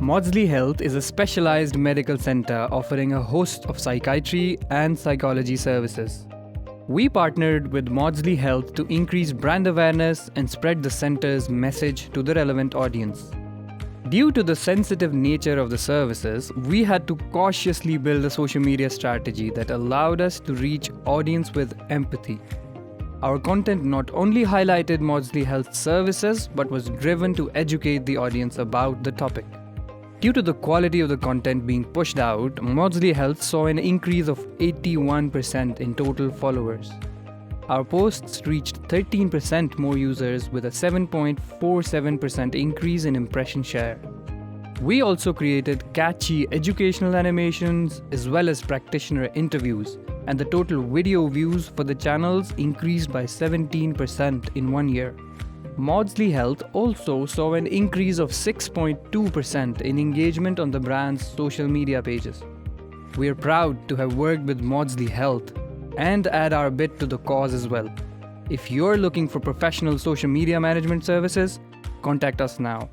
Maudsley Health is a specialized medical center offering a host of psychiatry and psychology services. We partnered with Maudsley Health to increase brand awareness and spread the center's message to the relevant audience. Due to the sensitive nature of the services, we had to cautiously build a social media strategy that allowed us to reach audience with empathy. Our content not only highlighted Maudsley Health services but was driven to educate the audience about the topic. Due to the quality of the content being pushed out, Maudsley Health saw an increase of 81% in total followers. Our posts reached 13% more users with a 7.47% increase in impression share. We also created catchy educational animations as well as practitioner interviews, and the total video views for the channels increased by 17% in 1 year. Maudsley Health also saw an increase of 6.2% in engagement on the brand's social media pages. We are proud to have worked with Maudsley Health and add our bit to the cause as well. If you're looking for professional social media management services, contact us now.